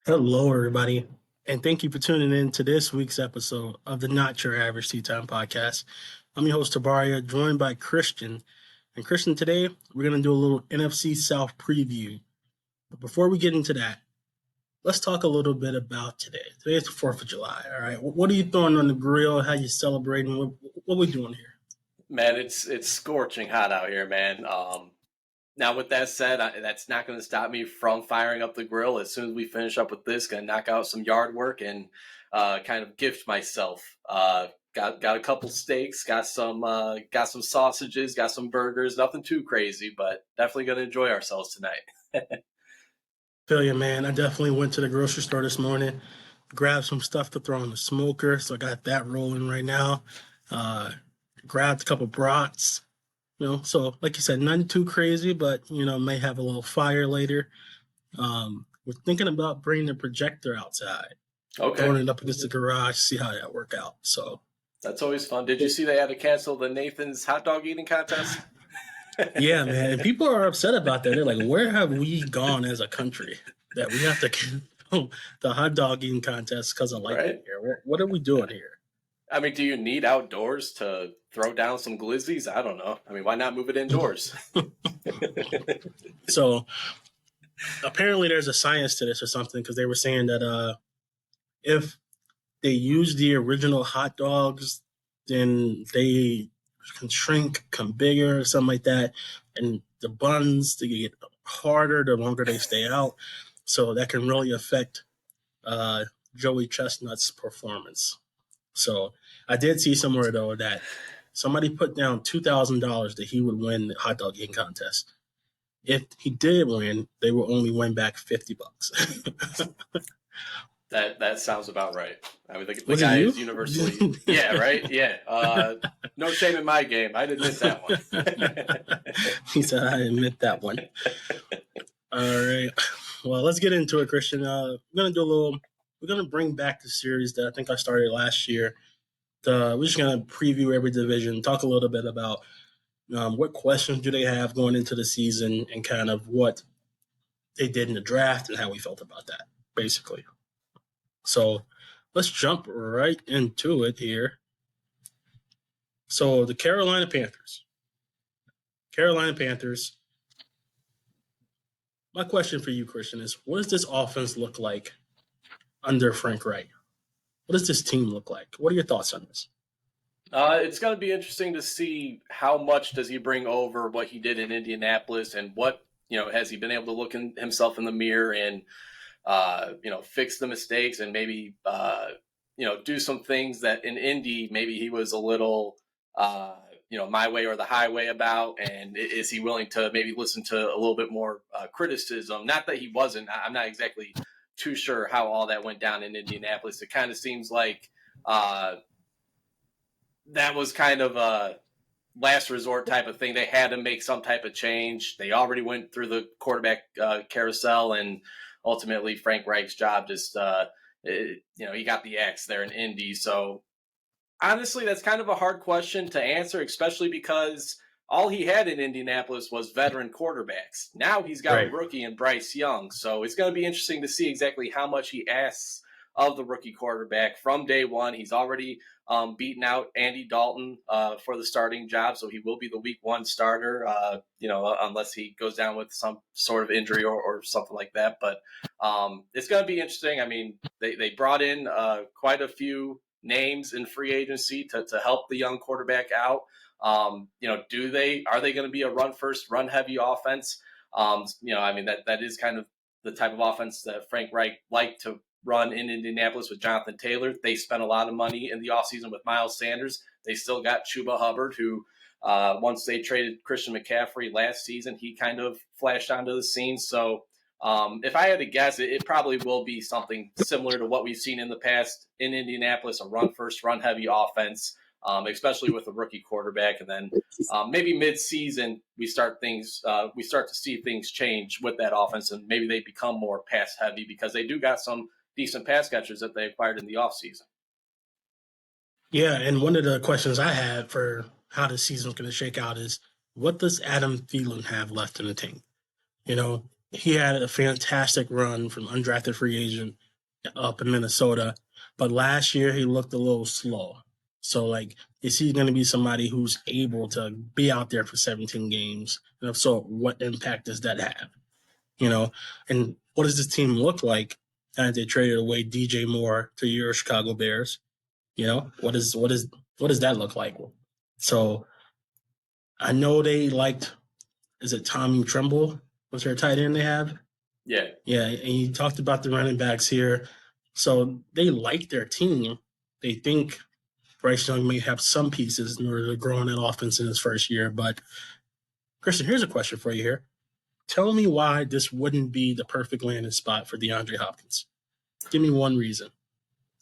Hello, everybody, and thank you for tuning in to this week's episode of the Not Your Average Tea Time podcast. I'm your host, Tabaria, joined by Christian. And Christian, today we're going to do a little NFC South preview. But before we get into that, let's talk a little bit about today. Today is the 4th of July, all right? What are you throwing on the grill? How you celebrating? What are we doing here? Man, it's scorching hot out here, man. Now, with that said, that's not going to stop me from firing up the grill. As soon as we finish up with this, going to knock out some yard work and kind of gift myself. Got a couple steaks, got some sausages, got some burgers. Nothing too crazy, but definitely going to enjoy ourselves tonight. Feel you, man. I definitely went to the grocery store this morning, grabbed some stuff to throw in the smoker, so I got that rolling right now. Uh, Grabbed a couple brats, so like you said, nothing too crazy, but may have a little fire later. We're thinking about bringing the projector outside, throwing Okay, it up against the garage, see how that work out. So that's always fun. Did you see they had to cancel the Nathan's hot dog eating contest? yeah, man, and people are upset about that. They're like, where have we gone as a country that we have to cancel the hot dog eating contest because of lightning Right. here? What are we doing here? I mean, do you need outdoors to throw down some glizzies? I don't know. I mean, why not move it indoors? So apparently there's a science to this or something, because they were saying that if they use the original hot dogs, then they can shrink, come bigger, something like that. And the buns, they get harder the longer they stay out. So that can really affect uh, Joey Chestnut's performance. So I did see somewhere, though, that somebody put down $2,000 that he would win the hot dog eating contest. If he did win, they will only win back $50. That sounds about right. I mean, the Was it guy you? is universally, yeah, right, yeah. No shame in my game. I'd admit that one. He said, I admit that one. All right. Well, let's get into it, Christian. We're going to bring back the series that I think I started last year. We're just going to preview every division, talk a little bit about what questions do they have going into the season, and kind of what they did in the draft and how we felt about that, basically. So let's jump right into it here. So the Carolina Panthers. My question for you, Christian, is what does this offense look like under Frank Reich? What does this team look like? What are your thoughts on this? It's going to be interesting to see how much does he bring over what he did in Indianapolis, and what has he been able to look himself in the mirror and fix the mistakes, and maybe do some things that in Indy maybe he was a little my way or the highway about, and is he willing to maybe listen to a little bit more criticism? Not that he wasn't. I'm not exactly too sure how all that went down in Indianapolis. It kind of seems like that was kind of a last resort type of thing. They had to make some type of change. They already went through the quarterback carousel, and ultimately Frank Reich's job just he got the axe there in Indy. So honestly, that's kind of a hard question to answer, especially because all he had in Indianapolis was veteran quarterbacks. Now he's got a Right. rookie in Bryce Young. So it's going to be interesting to see exactly how much he asks of the rookie quarterback from day one. He's already beaten out Andy Dalton for the starting job, so he will be the week one starter, unless he goes down with some sort of injury or something like that. But it's going to be interesting. I mean, they brought in quite a few names in free agency to help the young quarterback out. Are they going to be a run first, run heavy offense? That is kind of the type of offense that Frank Reich liked to run in Indianapolis with Jonathan Taylor. They spent a lot of money in the offseason with Miles Sanders. They still got Chuba Hubbard, who once they traded Christian McCaffrey last season, he kind of flashed onto the scene. So if I had to guess, it probably will be something similar to what we've seen in the past in Indianapolis, a run first, run heavy offense, especially with a rookie quarterback. And then maybe mid-season we start to see things change with that offense, and maybe they become more pass heavy because they do got some decent pass catchers that they acquired in the offseason. Yeah, and one of the questions I had for how the season's going to shake out is, what does Adam Thielen have left in the tank? he had a fantastic run from undrafted free agent up in Minnesota, but last year he looked a little slow. So, like, is he going to be somebody who's able to be out there for 17 games? And if so, what impact does that have? You know, and what does this team look like as they traded away DJ Moore to your Chicago Bears? You know, what does that look like? So I know they liked, is it Tommy Tremble? Was their tight end they have? Yeah. Yeah, and you talked about the running backs here. So they like their team. They think Bryce Young may have some pieces in order to grow on that offense in his first year. But Christian, here's a question for you here. Tell me why this wouldn't be the perfect landing spot for DeAndre Hopkins. Give me one reason.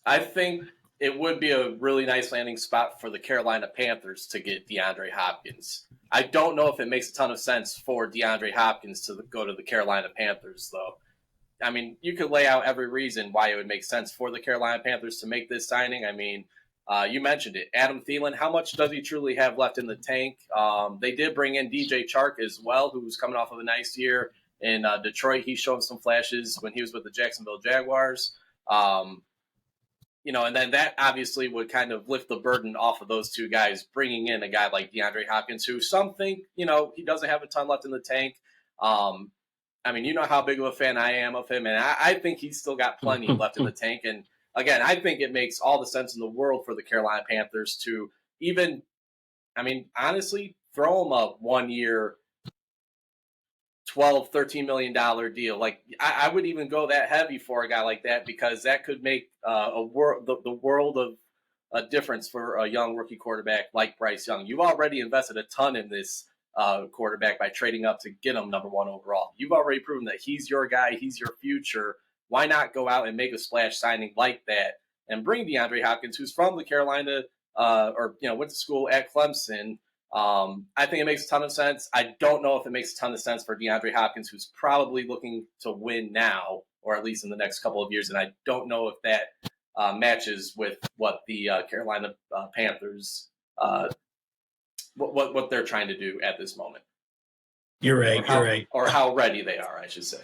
I think it would be a really nice landing spot for the Carolina Panthers to get DeAndre Hopkins. I don't know if it makes a ton of sense for DeAndre Hopkins to go to the Carolina Panthers, though. I mean, you could lay out every reason why it would make sense for the Carolina Panthers to make this signing. I mean, you mentioned it. Adam Thielen, how much does he truly have left in the tank? They did bring in DJ Chark as well, who's coming off of a nice year in Detroit. He's shown some flashes when he was with the Jacksonville Jaguars. And then that obviously would kind of lift the burden off of those two guys, bringing in a guy like DeAndre Hopkins, who some think, he doesn't have a ton left in the tank. I mean, you know how big of a fan I am of him, and I think he's still got plenty left in the tank. And again, I think it makes all the sense in the world for the Carolina Panthers to even, honestly, throw him a 1 year, $12-13 million deal. Like I would even go that heavy for a guy like that, because that could make the world of a difference for a young rookie quarterback like Bryce Young. You've already invested a ton in this quarterback by trading up to get him number 1 overall. You've already proven that he's your guy, he's your future. Why not go out and make a splash signing like that and bring DeAndre Hopkins, who's from the Carolina went to school at Clemson. I think it makes a ton of sense. I don't know if it makes a ton of sense for DeAndre Hopkins, who's probably looking to win now, or at least in the next couple of years. And I don't know if that matches with what the Carolina Panthers, what they're trying to do at this moment. You're right. You're right. Or how ready they are, I should say.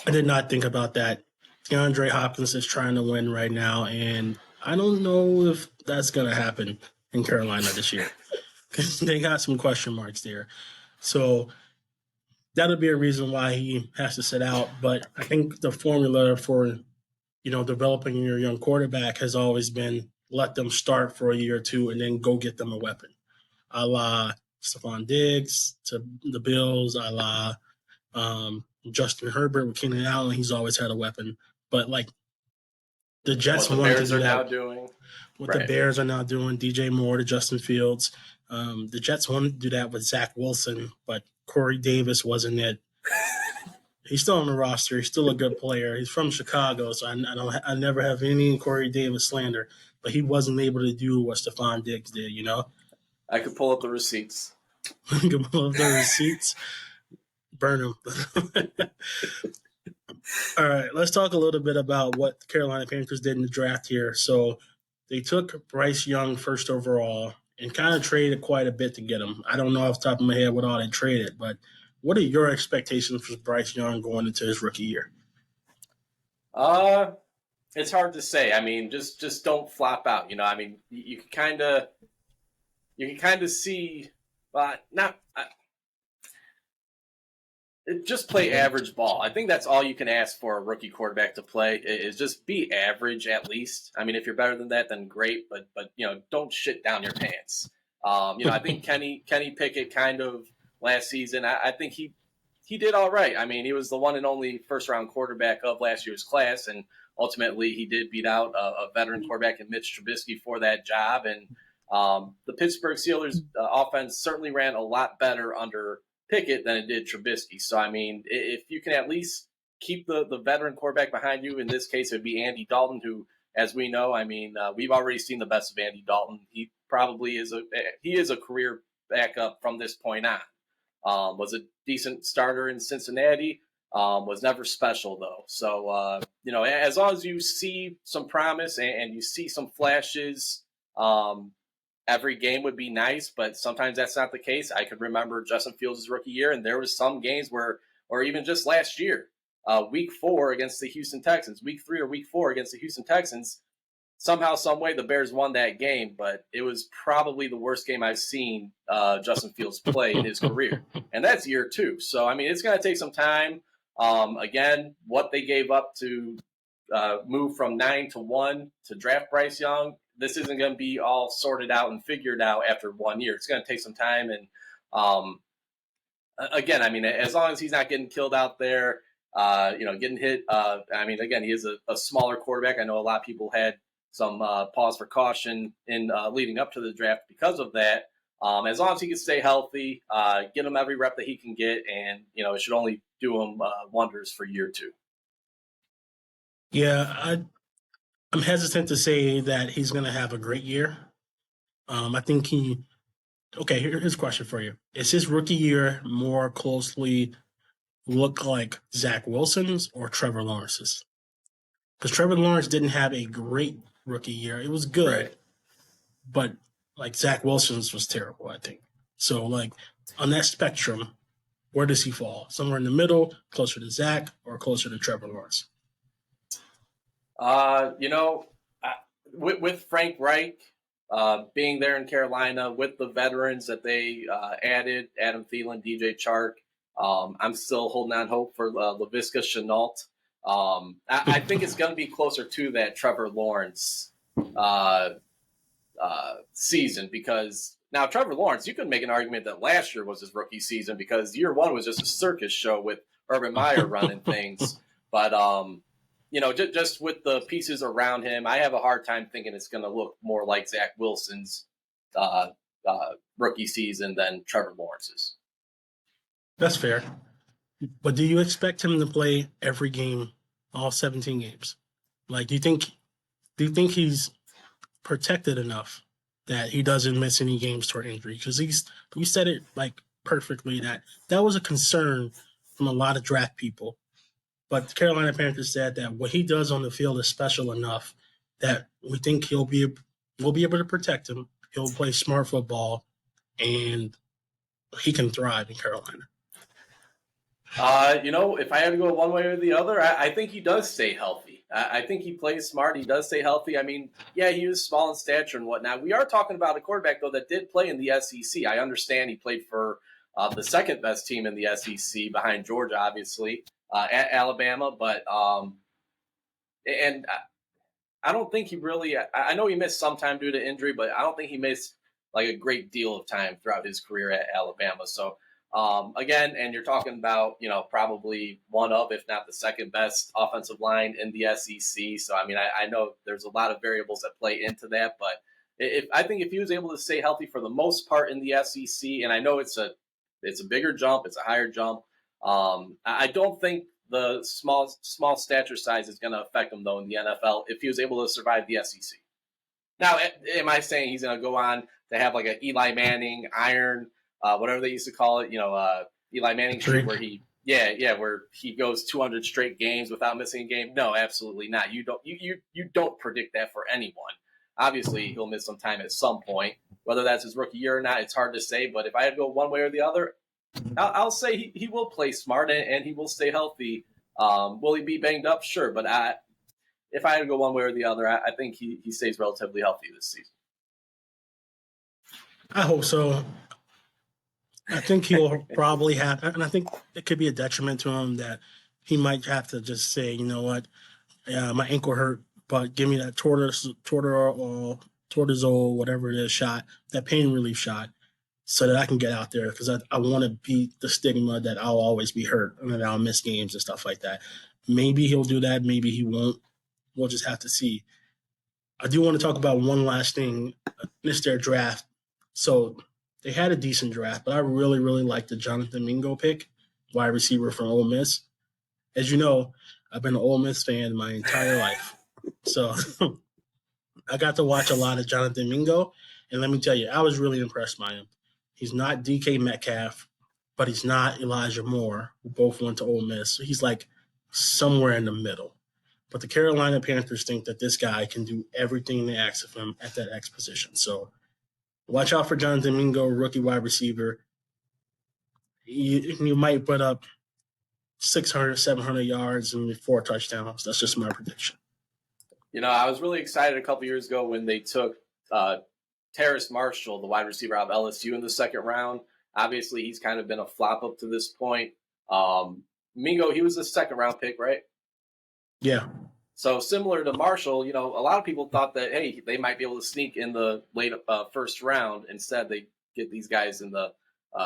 I did not think about that. DeAndre Hopkins is trying to win right now, and I don't know if that's going to happen in Carolina this year, because they got some question marks there. So that'll be a reason why he has to sit out. But I think the formula for, developing your young quarterback has always been let them start for a year or two and then go get them a weapon. A la Stephon Diggs to the Bills, a la Justin Herbert with Keenan Allen. He's always had a weapon. But, like, the Jets wanted to do that. The Bears are now doing, DJ Moore to Justin Fields. The Jets wanted to do that with Zach Wilson, but Corey Davis wasn't it. He's still on the roster. He's still a good player. He's from Chicago, so I never have any Corey Davis slander, but he wasn't able to do what Stephon Diggs did, I could pull up the receipts. Burn them. All right, let's talk a little bit about what the Carolina Panthers did in the draft here. So they took Bryce Young first overall and kind of traded quite a bit to get him. I don't know off the top of my head what all they traded, but what are your expectations for Bryce Young going into his rookie year? It's hard to say. I mean, just don't flop out. You can kind of see, just play average ball. I think that's all you can ask for a rookie quarterback to play, is just be average at least. I mean, if you're better than that, then great, but don't shit down your pants. I think Kenny Pickett kind of last season, I think he did all right. I mean, he was the one and only first-round quarterback of last year's class, and ultimately he did beat out a veteran quarterback in Mitch Trubisky for that job. And the Pittsburgh Steelers offense certainly ran a lot better under Pickett than it did Trubisky. So, I mean, if you can at least keep the veteran quarterback behind you, in this case it would be Andy Dalton, who, as we know, we've already seen the best of Andy Dalton. He probably is a career backup from this point on. Was a decent starter in Cincinnati, was never special though. So, as long as you see some promise and you see some flashes, every game would be nice, but sometimes that's not the case. I could remember Justin Fields' rookie year, and there was some games where or even just last year, week 4 against the Houston Texans, week 3 or week 4 against the Houston Texans. Somehow, some way, the Bears won that game, but it was probably the worst game I've seen Justin Fields play in his career, and that's year 2. So, I mean, it's going to take some time. Again, what they gave up to move from 9-1 to draft Bryce Young, this isn't going to be all sorted out and figured out after 1 year. It's going to take some time, and again, I mean, as long as he's not getting killed out there, getting hit. I mean, again, he is a smaller quarterback. I know a lot of people had some pause for caution in leading up to the draft because of that. As long as he can stay healthy, get him every rep that he can get, and it should only do him wonders for year 2. Yeah, I'm hesitant to say that he's going to have a great year. I think okay, here's a question for you. Is his rookie year more closely look like Zach Wilson's or Trevor Lawrence's? Because Trevor Lawrence didn't have a great rookie year. It was good, Right. but like Zach Wilson's was terrible, I think. So like on that spectrum, where does he fall? Somewhere in the middle, closer to Zach or closer to Trevor Lawrence? With Frank Reich being there in Carolina, with the veterans that they added, Adam Thielen, DJ Chark, I'm still holding on hope for Laviska Shenault. I think it's going to be closer to that Trevor Lawrence season, because now Trevor Lawrence, you can make an argument that last year was his rookie season because year 1 was just a circus show with Urban Meyer running things. But just with the pieces around him, I have a hard time thinking it's going to look more like Zach Wilson's rookie season than Trevor Lawrence's. That's fair. But do you expect him to play every game, all 17 games? Like, do you think he's protected enough that he doesn't miss any games toward injury? Because you said it like perfectly that was a concern from a lot of draft people. But the Carolina Panthers said that what he does on the field is special enough that we think we'll be able to protect him. He'll play smart football, and he can thrive in Carolina. If I had to go one way or the other, I think he does stay healthy. I think he plays smart. He does stay healthy. I mean, yeah, he was small in stature and whatnot. We are talking about a quarterback, though, that did play in the SEC. I understand he played for the second best team in the SEC behind Georgia, obviously, at Alabama. But and I don't think he really – I know he missed some time due to injury, but I don't think he missed like a great deal of time throughout his career at Alabama. So, again, and you're talking about, probably one of, if not the second best offensive line in the SEC. So, I mean, I know there's a lot of variables that play into that, but I think if he was able to stay healthy for the most part in the SEC, and I know it's a bigger jump, it's a higher jump. I don't think the small stature size is going to affect him, though, in the NFL if he was able to survive the SEC. Now, am I saying he's going to go on to have like an Eli Manning iron, whatever they used to call it, Eli Manning streak, where where he goes 200 straight games without missing a game? No, absolutely not. You don't predict that for anyone. Obviously, he'll miss some time at some point. Whether that's his rookie year or not, it's hard to say. But if I had to go one way or the other, I'll say he will play smart and he will stay healthy. Will he be banged up? Sure, but if I had to go one way or the other, I think he stays relatively healthy this season. I hope so. I think he'll probably have, and I think it could be a detriment to him that he might have to just say, you know what, my ankle hurt, but give me that Tortazole, whatever it is, shot, that pain relief shot, so that I can get out there, because I want to beat the stigma that I'll always be hurt and that I'll miss games and stuff like that. Maybe he'll do that. Maybe he won't. We'll just have to see. I do want to talk about one last thing. It's their draft. So they had a decent draft, but I really, really liked the Jonathan Mingo pick, wide receiver from Ole Miss. As you know, I've been an Ole Miss fan my entire life. So I got to watch a lot of Jonathan Mingo, and let me tell you, I was really impressed by him. He's not DK Metcalf, but he's not Elijah Moore, who both went to Ole Miss. So he's like somewhere in the middle. But the Carolina Panthers think that this guy can do everything they ask of him at that X position. So watch out for Jonathan Mingo, rookie wide receiver. You might put up 600, 700 yards and 4 touchdowns. That's just my prediction. I was really excited a couple years ago when they took Terrace Marshall, the wide receiver out of LSU, in the second round. Obviously, he's kind of been a flop up to this point. Mingo, he was a second round pick, right? Yeah. So similar to Marshall, a lot of people thought that, hey, they might be able to sneak in the late first round. Instead, they get these guys in the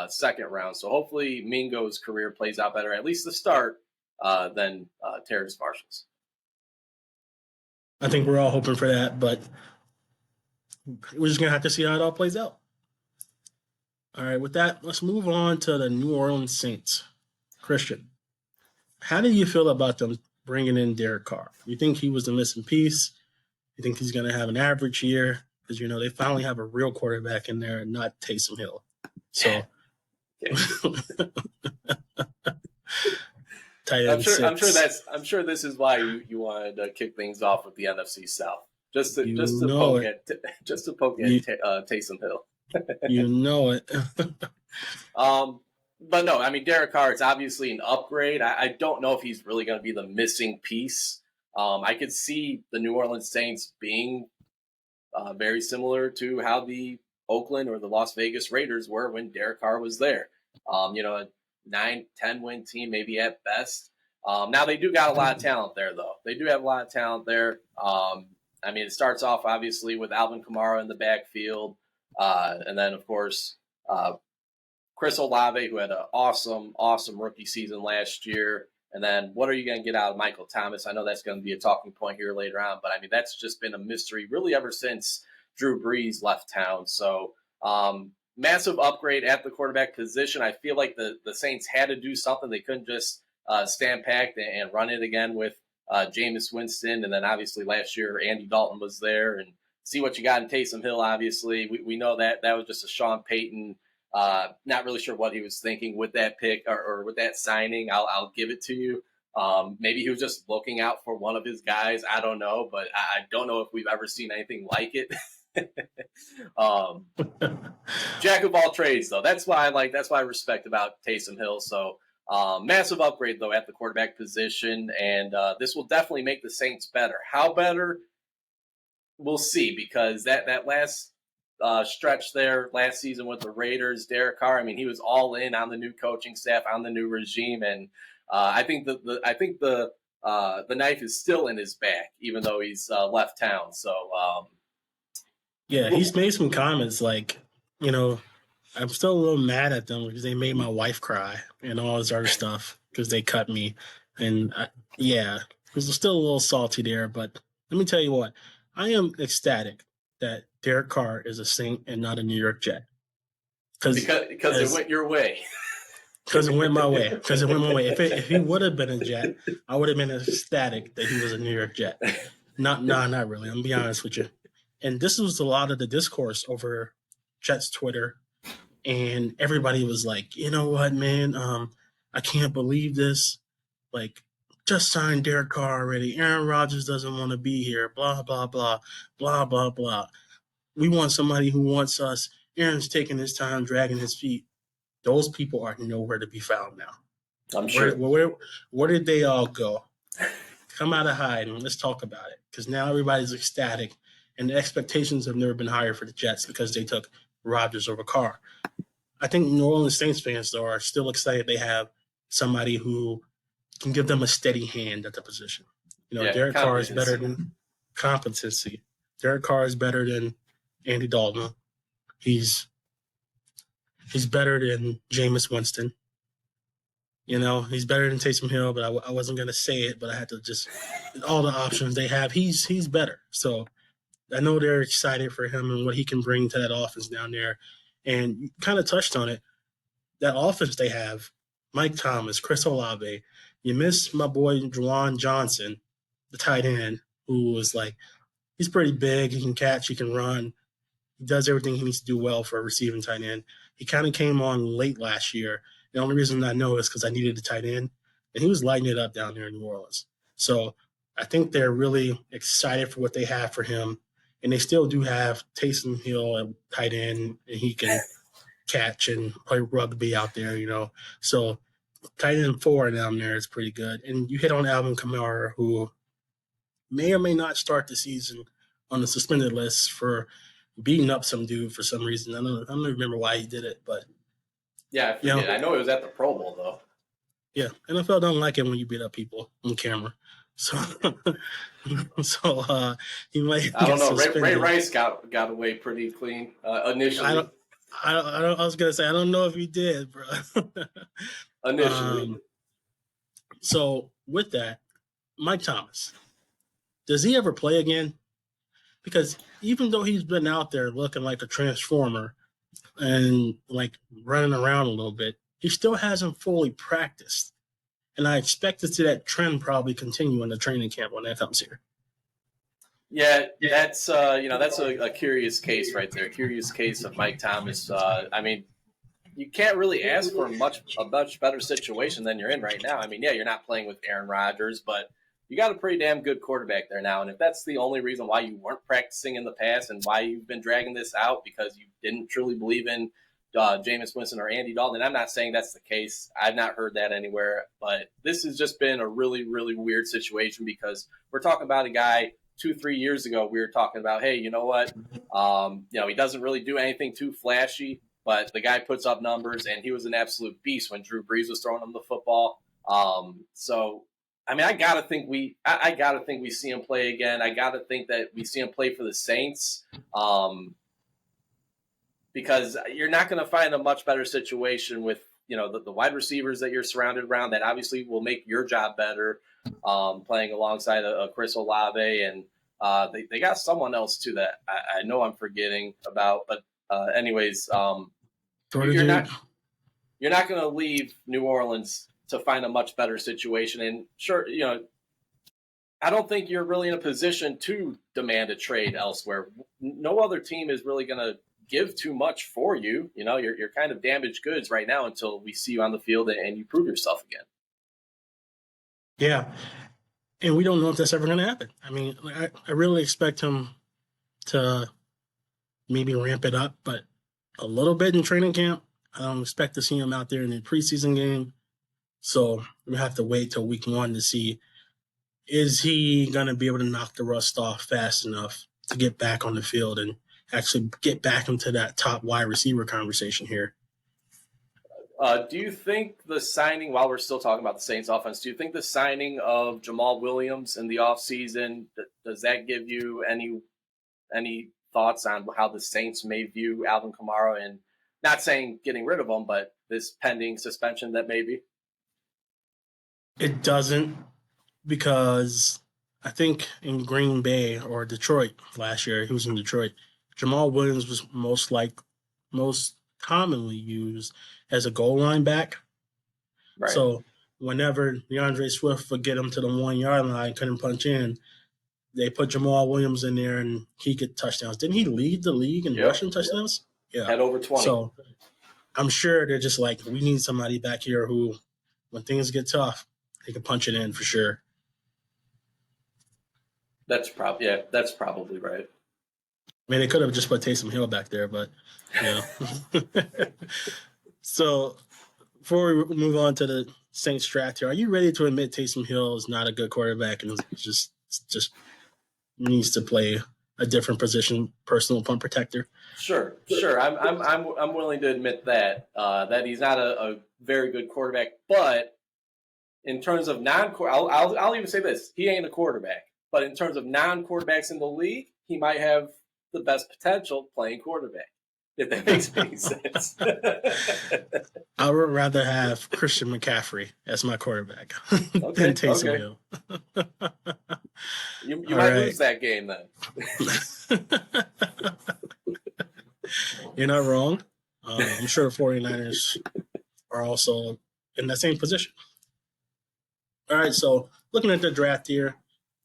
second round. So hopefully Mingo's career plays out better, at least the start, than Terrace Marshall's. I think we're all hoping for that, but we're just going to have to see how it all plays out. All right, with that, let's move on to the New Orleans Saints. Christian, how do you feel about them bringing in Derek Carr? You think he was the missing piece? You think he's going to have an average year? Because, they finally have a real quarterback in there and not Taysom Hill. So, I'm sure this is why you wanted to kick things off with the NFC South, just to poke at Taysom Hill. You know it. But no, I mean, Derek Carr, it's obviously an upgrade. I don't know if he's really going to be the missing piece. I could see the New Orleans Saints being very similar to how the Oakland or the Las Vegas Raiders were when Derek Carr was there. A 9-10 win team, maybe at best. Now, they do got a lot of talent there, though. They do have a lot of talent there. It starts off, obviously, with Alvin Kamara in the backfield. And then, of course, Chris Olave, who had an awesome rookie season last year. And then what are you going to get out of Michael Thomas? I know that's going to be a talking point here later on, but that's just been a mystery really ever since Drew Brees left town. So massive upgrade at the quarterback position. I feel like the Saints had to do something. They couldn't just stand packed and run it again with Jameis Winston. And then obviously last year, Andy Dalton was there, and see what you got in Taysom Hill. Obviously we know that was just a Sean Payton. Not really sure what he was thinking with that pick or with that signing. I'll give it to you. Maybe he was just looking out for one of his guys. I don't know, but I don't know if we've ever seen anything like it. Jack of all trades, though. That's why I respect about Taysom Hill. So massive upgrade, though, at the quarterback position, and this will definitely make the Saints better. How better? We'll see, because that last stretch there last season with the Raiders, Derek Carr, he was all in on the new coaching staff, on the new regime, and I think the knife is still in his back, even though he's left town. So yeah, he's made some comments like, I'm still a little mad at them because they made my wife cry and all this other stuff because they cut me, and there's still a little salty there. But let me tell you what, I am ecstatic that Derek Carr is a Saint and not a New York Jet. Because it went your way. Because it went my way. If he would have been a Jet, I would have been ecstatic that he was a New York Jet. Not really. I'm going to be honest with you. And this was a lot of the discourse over Jets Twitter. And everybody was like, you know what, man? I can't believe this. Like, just signed Derek Carr already. Aaron Rodgers doesn't want to be here. Blah, blah, blah, blah, blah, blah. We want somebody who wants us. Aaron's taking his time, dragging his feet. Those people are nowhere to be found now. I'm sure. Where did they all go? Come out of hiding. Let's talk about it. Because now everybody's ecstatic, and the expectations have never been higher for the Jets because they took Rodgers over Carr. I think New Orleans Saints fans, though, are still excited they have somebody who can give them a steady hand at the position. Derek Carr is better than competency. Derek Carr is better than Andy Dalton. He's better than Jameis Winston. He's better than Taysom Hill, but I wasn't going to say it, but I had to just – all the options they have, he's better. So I know they're excited for him and what he can bring to that offense down there. And you kind of touched on it. That offense they have, Mike Thomas, Chris Olave. You miss my boy Juwan Johnson, the tight end, who was like – he's pretty big. He can catch. He can run. He does everything he needs to do well for a receiving tight end. He kind of came on late last year. The only reason I know is because I needed a tight end, and he was lighting it up down there in New Orleans. So I think they're really excited for what they have for him, and they still do have Taysom Hill at tight end, and he can catch and play rugby out there, So tight end 4 down there is pretty good. And you hit on Alvin Kamara, who may or may not start the season on the suspended list for beating up some dude for some reason. I don't remember why he did it, but Yeah, I forget. I know it was at the Pro Bowl though. Yeah, NFL don't like it when you beat up people on camera. So, he might. I don't know. Ray Suspended. Rice got away pretty clean initially. I was gonna say I don't know if he did, bro. Initially. So with that, Mike Thomas, does he ever play again? Because even though he's been out there looking like a transformer and like running around a little bit, he still hasn't fully practiced. And I expect to see that trend probably continue in the training camp when that comes here. Yeah, that's that's a curious case right there. Curious case of Mike Thomas. I mean, you can't really ask for a much better situation than you're in right now. I mean, yeah, you're not playing with Aaron Rodgers, but you got a pretty damn good quarterback there now. And if that's the only reason why you weren't practicing in the past and why you've been dragging this out because you didn't truly believe in Jameis Winston or Andy Dalton, and I'm not saying that's the case. I've not heard that anywhere. But this has just been a really, really weird situation because we're talking about a guy 2-3 years ago. We were talking about, hey, you know what? He doesn't really do anything too flashy, but the guy puts up numbers, and he was an absolute beast when Drew Brees was throwing him the football. So, I mean, I gotta think we see him play again. I gotta think that we see him play for the Saints, because you're not going to find a much better situation with the wide receivers that you're surrounded around. That obviously will make your job better, playing alongside a Chris Olave, and they got someone else too that I know I'm forgetting about. But anyways, you're not going to leave New Orleans to find a much better situation. And sure, I don't think you're really in a position to demand a trade elsewhere. No other team is really going to give too much for you. You're kind of damaged goods right now until we see you on the field and you prove yourself again. Yeah. And we don't know if that's ever going to happen. I mean, I really expect him to maybe ramp it up, but a little bit in training camp. I don't expect to see him out there in the preseason game. So we have to wait till week 1 to see, is he going to be able to knock the rust off fast enough to get back on the field and actually get back into that top wide receiver conversation here. Do you think the signing, while we're still talking about the Saints offense, do you think the signing of Jamal Williams in the offseason, does that give you any thoughts on how the Saints may view Alvin Kamara, and not saying getting rid of him, but this pending suspension that may be? It doesn't, because I think in Green Bay or Detroit last year, he was in Detroit, Jamal Williams was most commonly used as a goal line back. Right. So whenever DeAndre Swift would get him to the 1 yard line, couldn't punch in, they put Jamal Williams in there and he get touchdowns. Didn't he lead the league in rushing touchdowns? Yeah. Had over 20. So I'm sure they're just like, we need somebody back here who, when things get tough, they can punch it in for sure. That's probably right. I mean, they could have just put Taysom Hill back there, but So before we move on to the Saints draft here, are you ready to admit Taysom Hill is not a good quarterback and just needs to play a different position, personal punt protector? Sure. I'm willing to admit that he's not a very good quarterback, but in terms of I'll even say this: he ain't a quarterback. But in terms of non-quarterbacks in the league, he might have the best potential playing quarterback, if that makes any sense. I would rather have Christian McCaffrey as my quarterback than Taysom Hill. You might lose that game then. You're not wrong. I'm sure the 49ers are also in that same position. All right, so looking at the draft here,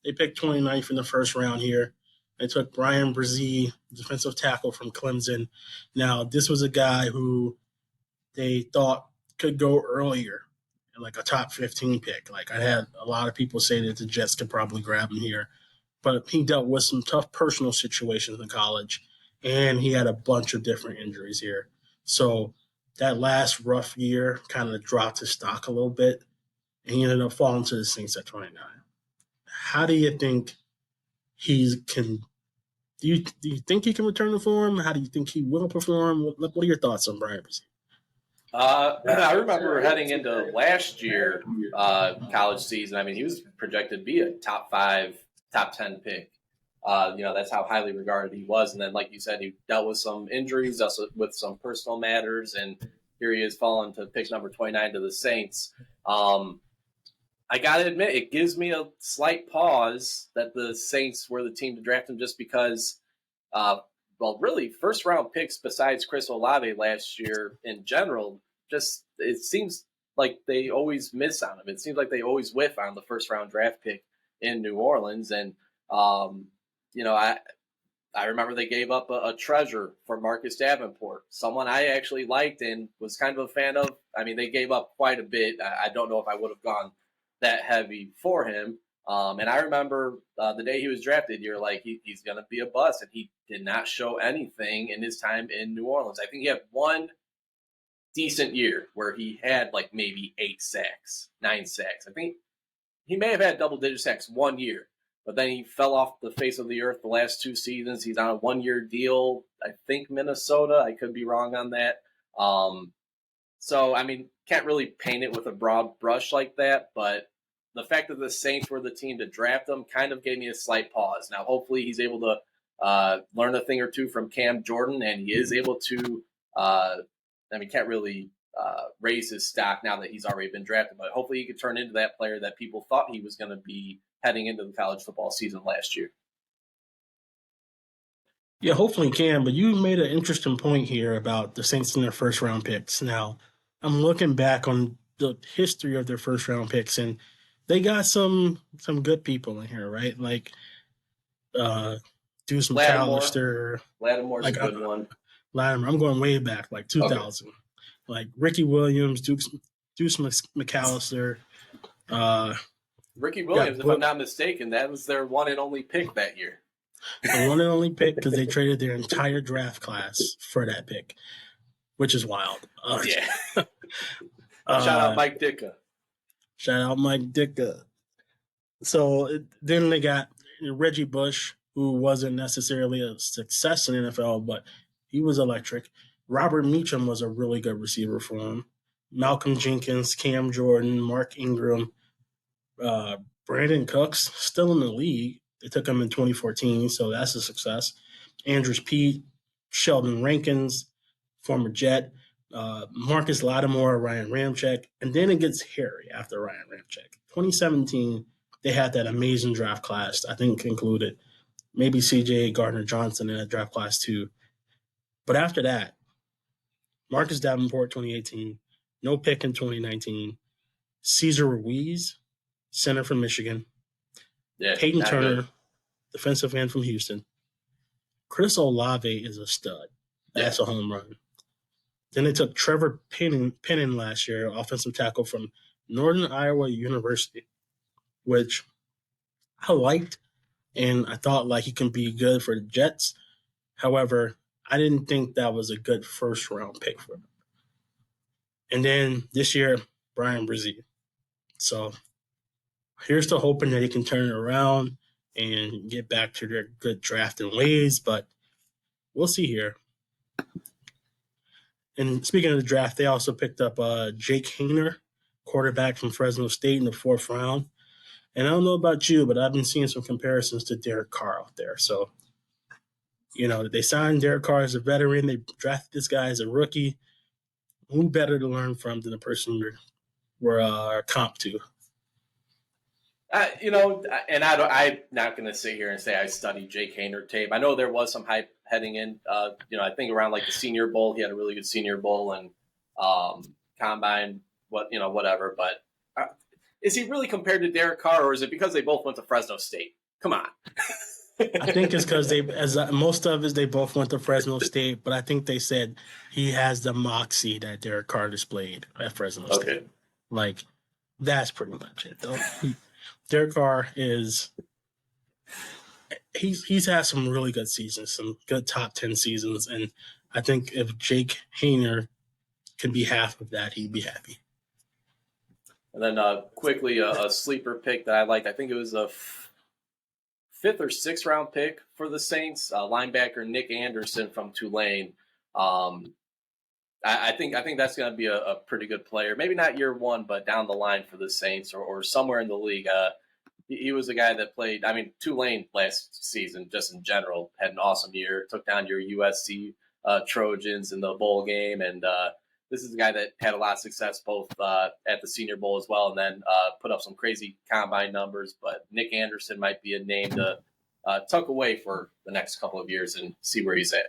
they picked 29th in the first round here. They took Brian Brzee, defensive tackle from Clemson. Now, this was a guy who they thought could go earlier, like a top 15 pick. Like, I had a lot of people say that the Jets could probably grab him here. But he dealt with some tough personal situations in college, and he had a bunch of different injuries here. So that last rough year kind of dropped his stock a little bit, and he ended up falling to the Saints at 29. How do you think he can? Do you think he can return to form? How do you think he will perform? What are your thoughts on Brian Brzee? I remember heading into last year college season. I mean, he was projected to be a top 5, top 10 pick. That's how highly regarded he was. And then, like you said, he dealt with some injuries, also with some personal matters, and here he is falling to pick number 29 to the Saints. I got to admit, it gives me a slight pause that the Saints were the team to draft him just because, really, first round picks besides Chris Olave last year in general, just it seems like they always miss on him. It seems like they always whiff on the first round draft pick in New Orleans. And, I remember they gave up a treasure for Marcus Davenport, someone I actually liked and was kind of a fan of. I mean, they gave up quite a bit. I don't know if I would have gone that heavy for him. And I remember the day he was drafted, you're like, he's going to be a bust. And he did not show anything in his time in New Orleans. I think he had one decent year where he had like maybe 8 sacks, 9 sacks. I think he may have had double-digit sacks one year, but then he fell off the face of the earth the last 2 seasons. He's on a 1-year deal. I think Minnesota. I could be wrong on that. So, I mean, can't really paint it with a broad brush like that, but the fact that the Saints were the team to draft him kind of gave me a slight pause. Now, hopefully he's able to learn a thing or two from Cam Jordan, and he is able to can't really raise his stock now that he's already been drafted, but hopefully he could turn into that player that people thought he was going to be heading into the college football season last year. Yeah, hopefully he can, but you made an interesting point here about the Saints and their first round picks. Now, I'm looking back on the history of their first round picks, and they got some good people in here, right? Like Deuce McAllister. Lattimore's a good one. Latimer, I'm going way back, like 2000. Okay. Like Ricky Williams, Deuce McAllister. Ricky Williams, if I'm not mistaken, that was their one and only pick that year. The one and only pick because they traded their entire draft class for that pick, which is wild. Shout out Mike Ditka. Shout out Mike Ditka. So then they got Reggie Bush, who wasn't necessarily a success in the NFL, but he was electric. Robert Meacham was a really good receiver for him. Malcolm Jenkins, Cam Jordan, Mark Ingram, Brandon Cooks, still in the league. They took him in 2014, so that's a success. Andrews Pete, Sheldon Rankins, former Jet, Marcus Lattimore, Ryan Ramczyk, and then it gets hairy after Ryan Ramczyk. 2017, they had that amazing draft class. I think included maybe C.J. Gardner-Johnson in that draft class too. But after that, Marcus Davenport 2018, no pick in 2019, Cesar Ruiz, center from Michigan, Peyton Turner, good. Defensive end from Houston. Chris Olave is a stud. That's a home run. Then they took Trevor Penning last year, offensive tackle from Northern Iowa University, which I liked, and I thought like he can be good for the Jets. However, I didn't think that was a good first-round pick for him. And then this year, Brian Brzee. So here's to hoping that he can turn it around and get back to their good drafting ways, but we'll see here. And speaking of the draft, they also picked up Jake Haener, quarterback from Fresno State in the 4th round. And I don't know about you, but I've been seeing some comparisons to Derek Carr out there. So, they signed Derek Carr as a veteran. They drafted this guy as a rookie. Who better to learn from than the person we're comp to? I'm not going to sit here and say I studied Jake Haener tape. I know there was some hype heading in. I think around like the Senior Bowl, he had a really good Senior Bowl and combine, whatever. But is he really compared to Derek Carr, or is it because they both went to Fresno State? Come on. I think it's because most of it, they both went to Fresno State, but I think they said he has the moxie that Derek Carr displayed at Fresno State. Okay. Like, that's pretty much it, though. Derek Carr he's had some really good seasons, some good top 10 seasons, and I think if Jake Haener could be half of that, he'd be happy. And then quickly, a sleeper pick that I liked. I think it was a fifth or sixth round pick for the Saints, linebacker Nick Anderson from Tulane. I think that's going to be a pretty good player. Maybe not year one, but down the line for the Saints or somewhere in the league. He was a guy that played. I mean, Tulane last season, just in general, had an awesome year. Took down your USC Trojans in the bowl game, and this is a guy that had a lot of success both at the Senior Bowl as well, and then put up some crazy combine numbers. But Nick Anderson might be a name to tuck away for the next couple of years and see where he's at.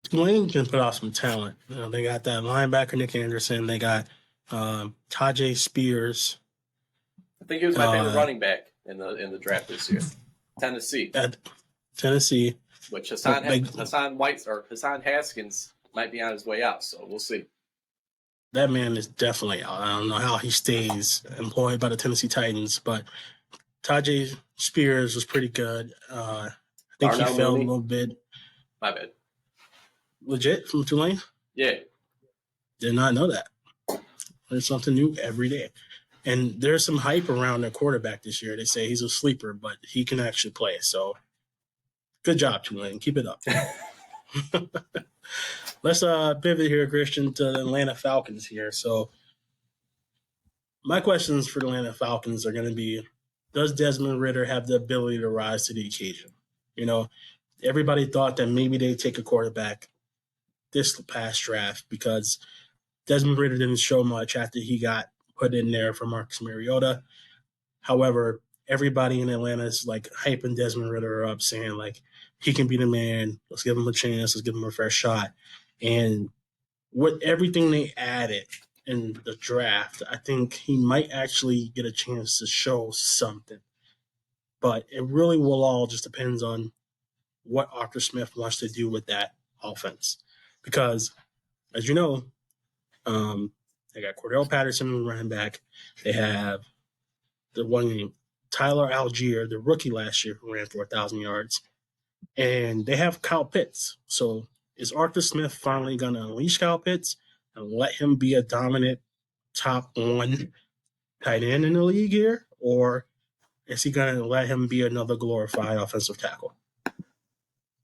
Tulane can put out some talent. They got that linebacker Nick Anderson. They got Tajay Spears. I think he was my favorite running back in the draft this year. Tennessee. At Tennessee. Which Hassan Haskins might be on his way out, so we'll see. That man is definitely out. I don't know how he stays employed by the Tennessee Titans, but Tajay Spears was pretty good. I think he fell a little bit. My bad. Legit from Tulane? Yeah. Did not know that. There's something new every day. And there's some hype around their quarterback this year. They say he's a sleeper, but he can actually play. So good job, Tulane. Keep it up. Let's pivot here, Christian, to the Atlanta Falcons here. So my questions for the Atlanta Falcons are going to be, does Desmond Ridder have the ability to rise to the occasion? Everybody thought that maybe they'd take a quarterback this past draft because Desmond Ridder didn't show much after he got put in there for Marcus Mariota. However, everybody in Atlanta is like hyping Desmond Ridder up, saying like he can be the man. Let's give him a chance. Let's give him a fair shot. And with everything they added in the draft, I think he might actually get a chance to show something. But it really will all just depends on what Arthur Smith wants to do with that offense. Because, as you know, they got Cordell Patterson running back. They have the one named Tyler Algier, the rookie last year, who ran for 1,000 yards. And they have Kyle Pitts. So is Arthur Smith finally going to unleash Kyle Pitts and let him be a dominant top one tight end in the league here? Or is he going to let him be another glorified offensive tackle?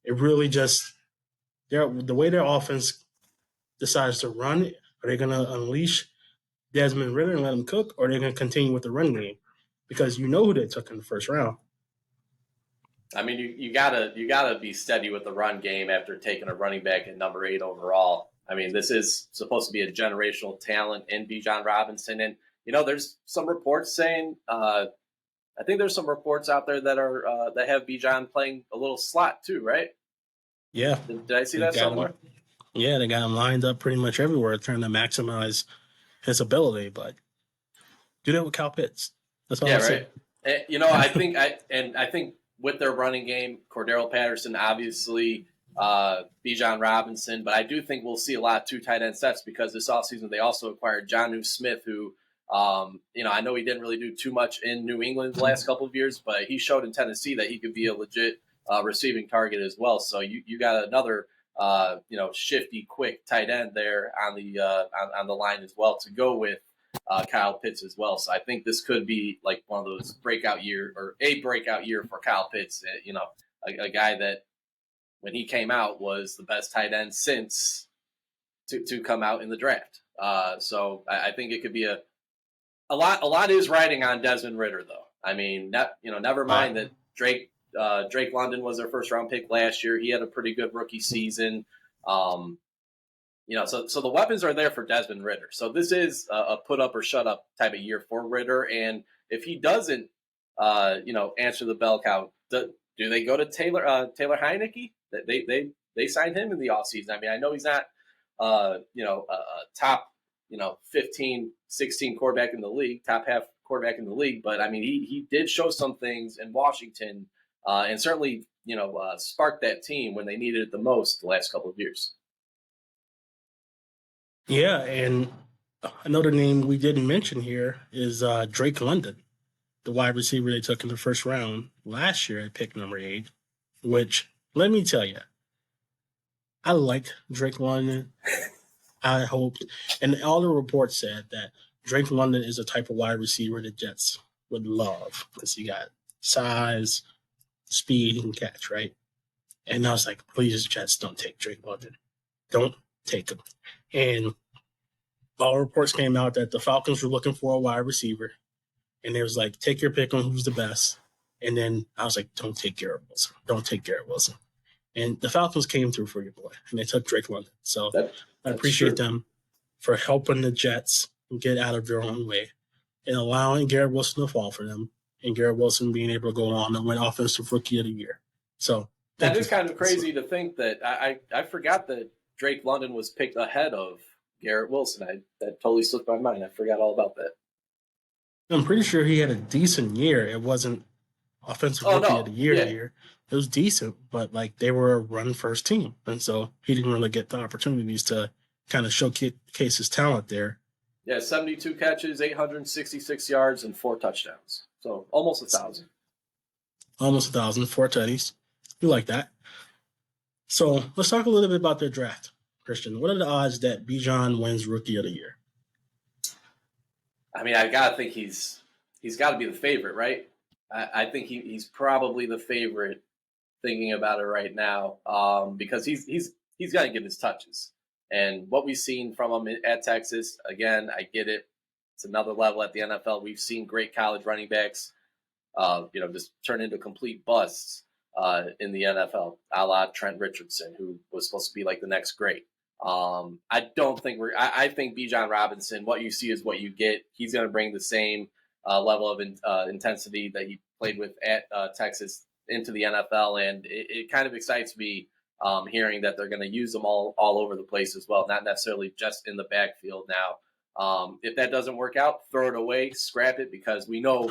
It really just, the way their offense decides to run, are they going to unleash Desmond Ridder and let him cook, or are they going to continue with the run game? Because you know who they took in the first round. I mean, you gotta be steady with the run game after taking a running back at number 8 overall. I mean, this is supposed to be a generational talent in Bijan Robinson, and there's some reports saying, I think there's some reports out there that are that have Bijan playing a little slot too, right? Yeah. Did I see that somewhere? Yeah, they got him lined up pretty much everywhere, trying to maximize his ability. But do that with Kyle Pitts. That's all I'm saying. And, I think with their running game, Cordero Patterson, obviously, Bijan Robinson, but I do think we'll see a lot of 2 tight end sets because this offseason they also acquired Jonnu Smith, who, I know he didn't really do too much in New England the last couple of years, but he showed in Tennessee that he could be a legit receiving target as well. So you got another, shifty, quick tight end there on the line as well to go with Kyle Pitts as well. So I think this could be like one of those breakout year for Kyle Pitts. A guy that when he came out was the best tight end since to come out in the draft. So I think it could be a lot is riding on Desmond Ridder though. I mean, never mind that Drake London was their first round pick last year. He had a pretty good rookie season. So the weapons are there for Desmond Ridder. So this is a put up or shut up type of year for Ridder. And if he doesn't, answer the bell cow, do they go to Taylor Heineke? They signed him in the offseason. I mean, I know he's not, a top, 15, 16 quarterback in the league, top half quarterback in the league. But I mean, he did show some things in Washington and certainly, sparked that team when they needed it the most the last couple of years. Yeah, and another name we didn't mention here is Drake London, the wide receiver they took in the first round last year at pick number 8, which, let me tell you, I liked Drake London. I hoped, and all the reports said that Drake London is a type of wide receiver the Jets would love because he got size, speed, and catch, right? And I was like, please, Jets, don't take Drake London. Don't take him. And all reports came out that the Falcons were looking for a wide receiver. And they was like, take your pick on who's the best. And then I was like, don't take Garrett Wilson. Don't take Garrett Wilson. And the Falcons came through for your boy, and they took Drake London. So I That's appreciate true. them for helping the Jets get out of their own way and allowing Garrett Wilson to fall for them, and Garrett Wilson being able to go on and win Offensive Rookie of the Year. So That thank you. is kind of crazy to think that I forgot that Drake London was picked ahead of Garrett Wilson. That totally slipped my mind. I forgot all about that. I'm pretty sure he had a decent year. It wasn't Offensive Oh Rookie of no, the Year yeah, year. It was decent, but like they were a run first team, and so he didn't really get the opportunities to kind of showcase his talent there. yeah. 72 catches, 866 yards, and 4 touchdowns. So almost 1,000. Almost 1,000, 4 tutties. You like that? So let's talk a little bit about their draft, Christian. What are the odds that Bijan wins Rookie of the Year? I mean, I gotta think he's got to be the favorite, right? I think he's probably the favorite. Thinking about it right now, because he's got to get his touches, and what we've seen from him at Texas, again, I get it. It's another level at the NFL. We've seen great college running backs, just turn into complete busts in the NFL, a la Trent Richardson, who was supposed to be like the next great. I don't think I think Bijan Robinson. What you see is what you get. He's going to bring the same level of intensity that he played with at Texas into the NFL, and it kind of excites me hearing that they're going to use them all over the place as well, not necessarily just in the backfield. Now, if that doesn't work out, throw it away, scrap it, because we know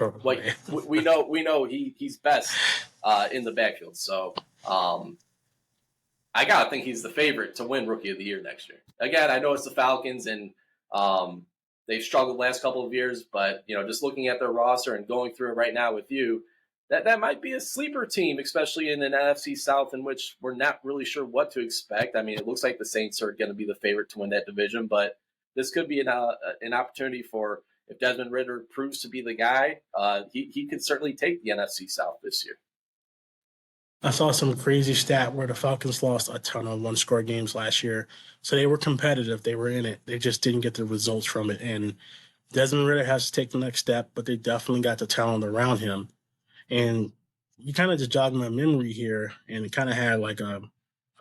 he's best in the backfield. So I gotta think he's the favorite to win Rookie of the Year next year. Again, I know it's the Falcons, and they've struggled the last couple of years, but just looking at their roster and going through it right now with you, that might be a sleeper team, especially in an NFC South in which we're not really sure what to expect. I mean, it looks like the Saints are going to be the favorite to win that division, but this could be an opportunity for, if Desmond Ridder proves to be the guy, he could certainly take the NFC South this year. I saw some crazy stat where the Falcons lost a ton of one-score games last year. So they were competitive. They were in it. They just didn't get the results from it. And Desmond Ridder has to take the next step, but they definitely got the talent around him. And you kind of just jogged my memory here, and it kind of had like a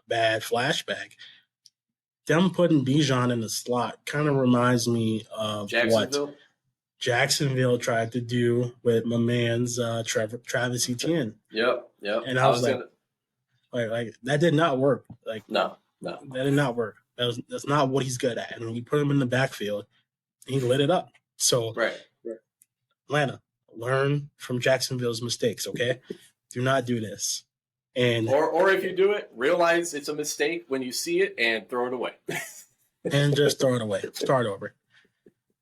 bad flashback. Them putting Bijan in the slot kind of reminds me of what Jacksonville tried to do with my man's Travis Etienne. Yep. And I was like, that did not work. Like, no, that did not work. That's not what he's good at. And when you put him in the backfield, he lit it up. So, right. Atlanta, learn from Jacksonville's mistakes, okay? Do not do this. And or if you do it, realize it's a mistake when you see it and throw it away. and just throw it away. Start over.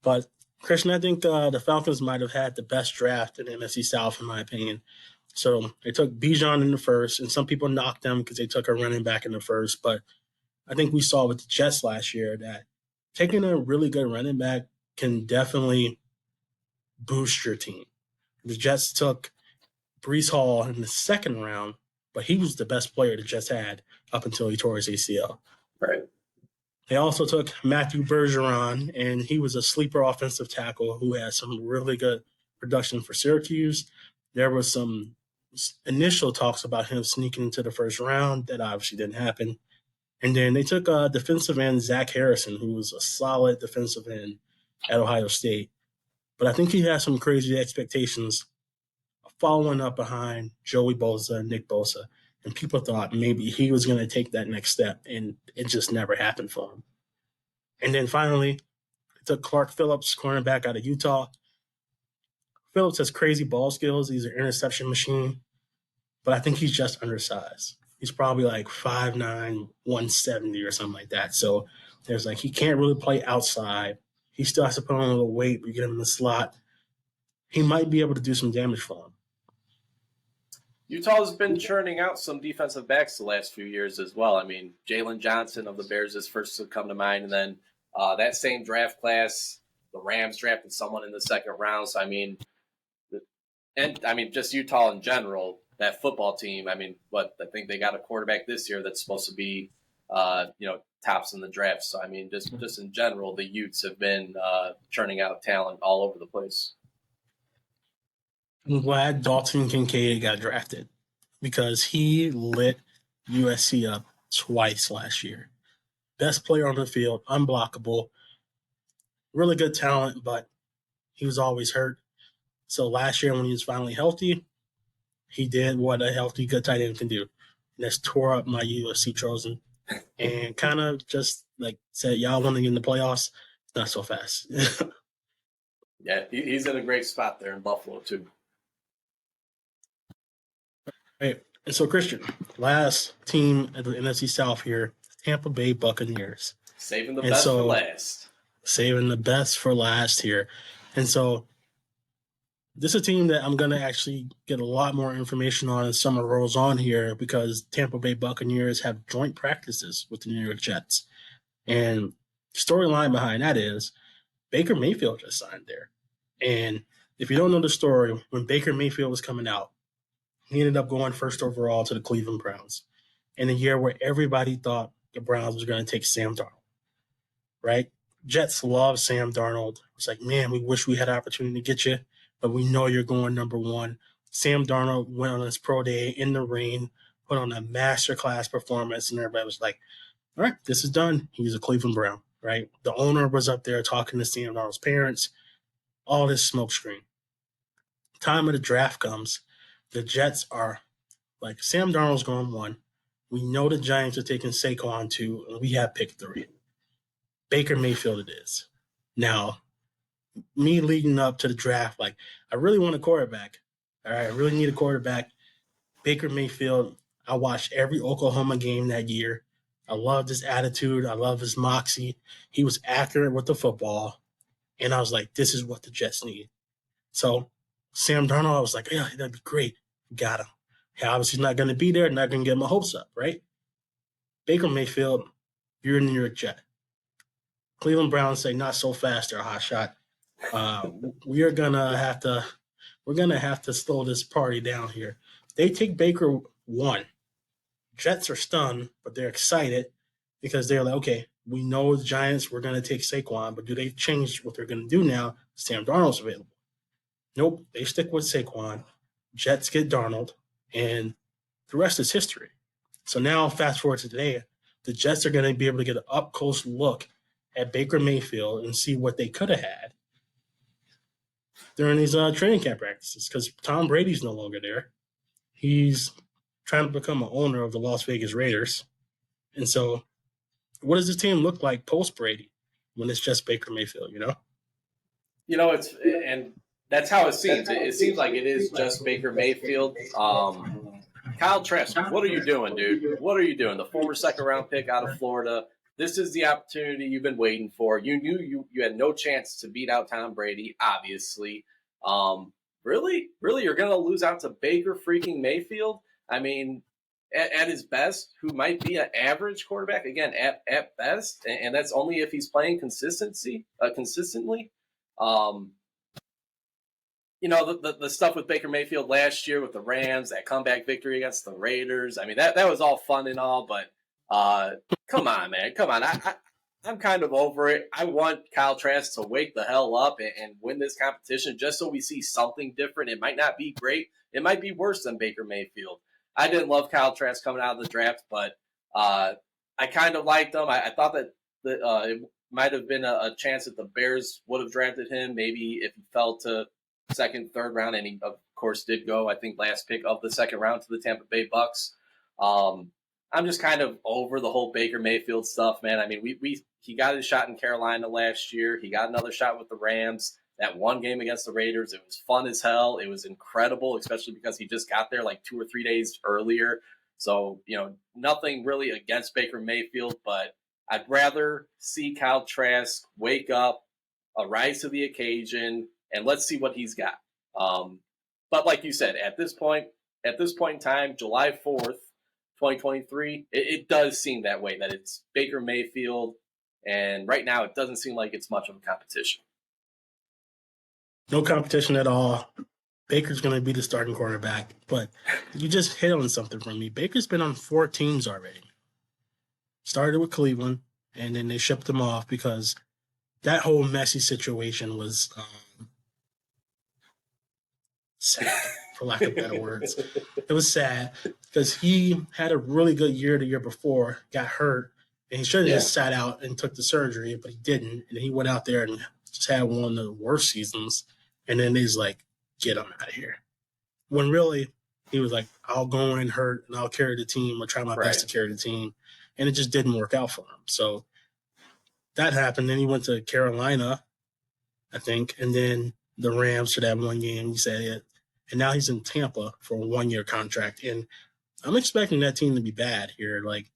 But Christian, I think the Falcons might have had the best draft in the NFC South, in my opinion. So they took Bijan in the first, and some people knocked them because they took a running back in the first. But I think we saw with the Jets last year that taking a really good running back can definitely boost your team. The Jets took Brees Hall in the second round, but he was the best player the Jets had up until he tore his ACL. Right. They also took Matthew Bergeron, and he was a sleeper offensive tackle who had some really good production for Syracuse. There was some initial talks about him sneaking into the first round. That obviously didn't happen. And then they took defensive end Zach Harrison, who was a solid defensive end at Ohio State. But I think he had some crazy expectations following up behind Joey Bosa and Nick Bosa. And people thought maybe he was going to take that next step, and it just never happened for him. And then finally, they took Clark Phillips, cornerback out of Utah. Phillips has crazy ball skills. He's an interception machine, but I think he's just undersized. He's probably like 5'9", 170 or something like that. So there's like he can't really play outside. He still has to put on a little weight, but you get him in the slot. He might be able to do some damage for him. Utah's been churning out some defensive backs the last few years as well. I mean, Jalen Johnson of the Bears is first to come to mind, and then That same draft class, the Rams drafted someone in the second round. So, just Utah in general, that football team. I think they got a quarterback this year that's supposed to be, tops in the draft. So, just in general, the Utes have been churning out talent all over the place. I'm glad Dalton Kincaid got drafted because he lit USC up twice last year. Best player on the field, unblockable, really good talent, but he was always hurt. So last year when he was finally healthy, he did what a healthy good tight end can do. And that's tore up my USC chosen and kind of just like said, y'all want to get in the playoffs? Not so fast. Yeah, he's in a great spot there in Buffalo too. Right. And so, Christian, last team at the NFC South here, Tampa Bay Buccaneers. Saving the best for last. Saving the best for last here. And so, this is a team that I'm going to actually get a lot more information on as summer rolls on here because Tampa Bay Buccaneers have joint practices with the New York Jets. And storyline behind that is Baker Mayfield just signed there. And if you don't know the story, when Baker Mayfield was coming out, he ended up going first overall to the Cleveland Browns in a year where everybody thought the Browns was going to take Sam Darnold, right? Jets love Sam Darnold. It's like, man, we wish we had an opportunity to get you, but we know you're going number one. Sam Darnold went on his pro day in the rain, put on a masterclass performance, and everybody was like, all right, this is done. He's a Cleveland Brown, right? The owner was up there talking to Sam Darnold's parents, all this smokescreen. Time of the draft comes. The Jets are like, Sam Darnold's going one. We know the Giants are taking Saquon 2, and we have pick 3. Baker Mayfield it is. Now, me leading up to the draft, like, I really want a quarterback. All right, I really need a quarterback. Baker Mayfield, I watched every Oklahoma game that year. I loved his attitude. I love his moxie. He was accurate with the football. And I was like, this is what the Jets need. So Sam Darnold, I was like, yeah, that'd be great. Got him. Yeah, obviously not going to be there. Not going to get my hopes up, right? Baker Mayfield, you're a New York Jet. Cleveland Browns say, not so fast, they're a hot shot. We're gonna have to slow this party down here. They take Baker 1. Jets are stunned, but they're excited because they're like, okay, we know the Giants, we're going to take Saquon, but do they change what they're going to do now? Sam Darnold's available. Nope, they stick with Saquon. Jets get Darnold, and the rest is history. So now, fast forward to today, the Jets are going to be able to get an up-close look at Baker Mayfield and see what they could have had during these training camp practices because Tom Brady's no longer there. He's trying to become an owner of the Las Vegas Raiders. And so what does this team look like post Brady when it's just Baker Mayfield, And that's how it seems. It seems like it is just Baker Mayfield. Kyle Trask, what are you doing, dude? What are you doing? The former second-round pick out of Florida. This is the opportunity you've been waiting for. You knew you had no chance to beat out Tom Brady, obviously. Really? You're going to lose out to Baker freaking Mayfield? At his best, who might be an average quarterback, again, at best, and that's only if he's playing consistently. The stuff with Baker Mayfield last year with the Rams, that comeback victory against the Raiders. That was all fun and all, but come on, man. Come on. I'm kind of over it. I want Kyle Trask to wake the hell up and win this competition just so we see something different. It might not be great. It might be worse than Baker Mayfield. I didn't love Kyle Trask coming out of the draft, but I kind of liked him. I thought that it might have been a chance that the Bears would have drafted him, maybe if he fell to second, third round, and he, of course, did go, I think, last pick of the second round to the Tampa Bay Bucks. I'm just kind of over the whole Baker Mayfield stuff, man. He got his shot in Carolina last year. He got another shot with the Rams. That one game against the Raiders, it was fun as hell. It was incredible, especially because he just got there like 2 or 3 days earlier. So, nothing really against Baker Mayfield, but I'd rather see Kyle Trask wake up, rise to the occasion, and let's see what he's got. But like you said, at this point in time, July 4th, 2023, it does seem that way, that it's Baker Mayfield And right now, it doesn't seem like it's much of a competition. No competition at all. Baker's going to be the starting quarterback, but you just hit on something from me. Baker's been on 4 teams already. Started with Cleveland, and then they shipped him off because that whole messy situation was sad, for lack of better words. It was sad because he had a really good year the year before, got hurt, and he should have just sat out and took the surgery, but he didn't. And he went out there and just had one of the worst seasons. And then he's like, get him out of here. When really, he was like, I'll go in hurt and I'll carry the team or try my best to carry the team. And it just didn't work out for him. So that happened. Then he went to Carolina, I think, and then the Rams for that one game. He said it. And now he's in Tampa for a 1-year contract. And I'm expecting that team to be bad here. Like,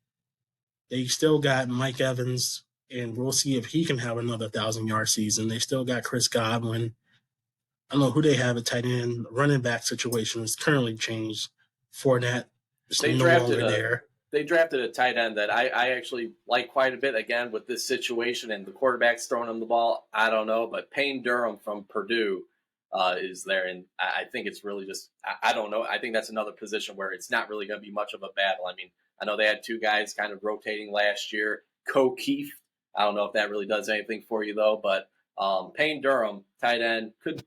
they still got Mike Evans, and we'll see if he can have another 1,000-yard season. They still got Chris Godwin. I don't know who they have at tight end. Running back situation has currently changed. Fournette is no longer there. They drafted a tight end that I actually like quite a bit. Again, with this situation and the quarterback's throwing him the ball, I don't know. But Payne Durham from Purdue is there, and I think it's really just I don't know. I think that's another position where it's not really going to be much of a battle. I mean, I know they had 2 guys kind of rotating last year. Keith, I don't know if that really does anything for you though, but Payne Durham, tight end, could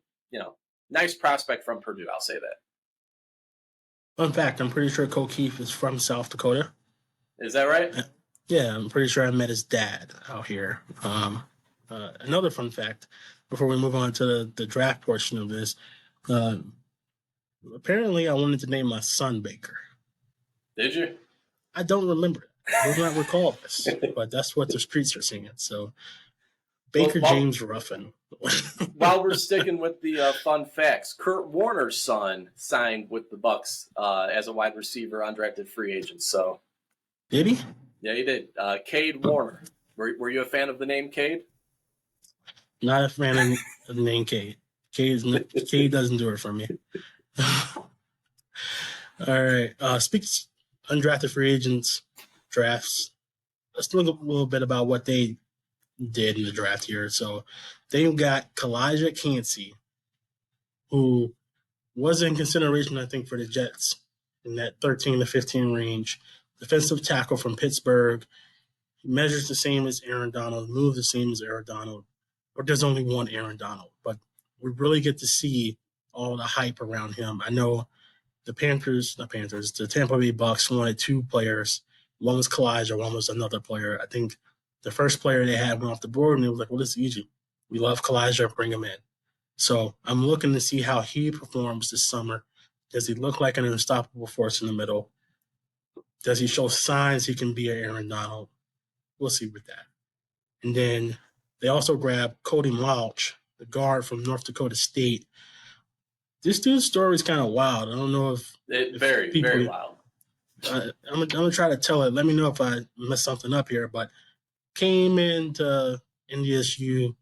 nice prospect from Purdue. I'll say that. Fun fact, I'm pretty sure Keith is from South Dakota. Is that right? Yeah, I'm pretty sure I met his dad out here. Another fun fact, before we move on to the draft portion of this, apparently I wanted to name my son Baker. Did you? I don't remember. I do not recall this, but that's what the streets are saying. So, Baker James Ruffin. While we're sticking with the fun facts, Kurt Warner's son signed with the Bucs as a wide receiver, undrafted free agent. So, did he? Yeah, he did. Cade Warner. Were you a fan of the name Cade? Not a fan of the name Cade. Cade doesn't do it for me. All right. Speaks undrafted free agents, drafts. Let's look a little bit about what they did in the draft here. So they got Kalijah Cansey, who was in consideration, I think, for the Jets in that 13 to 15 range. Defensive tackle from Pittsburgh. He measures the same as Aaron Donald, moves the same as Aaron Donald. Or there's only one Aaron Donald. But we really get to see all the hype around him. I know the Tampa Bay Bucks wanted 2 players. One was Kalijah, one was another player. I think the first player they had went off the board, and it was like, well, this is easy. We love Kalijah, bring him in. So I'm looking to see how he performs this summer. Does he look like an unstoppable force in the middle? Does he show signs he can be an Aaron Donald? We'll see with that. And then they also grabbed Cody Mauch, the guard from North Dakota State. This dude's story is kind of wild. I don't know if very wild. I'm gonna try to tell it. Let me know if I mess something up here. But came into NDSU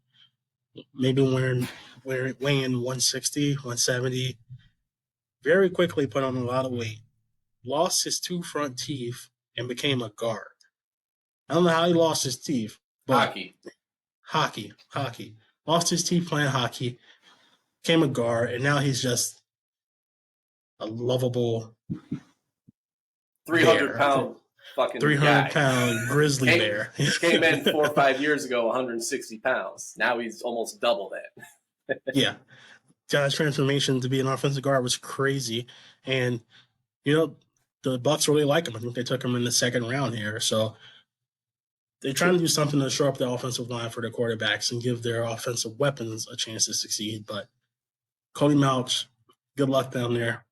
maybe weighing 160, 170. Very quickly put on a lot of weight. Lost his 2 front teeth and became a guard. I don't know how he lost his teeth. But Hockey. Lost his teeth playing hockey. Became a guard, and now he's just a lovable 300-pound fucking 300-pound grizzly bear. Came in 4 or 5 years ago, 160 pounds. Now he's almost double that. Yeah. Guy's transformation to be an offensive guard was crazy. And, the Bucs really like him. I think they took him in the 2nd round here. So they're trying to do something to shore up the offensive line for their quarterbacks and give their offensive weapons a chance to succeed. But Cody Mauch, good luck down there.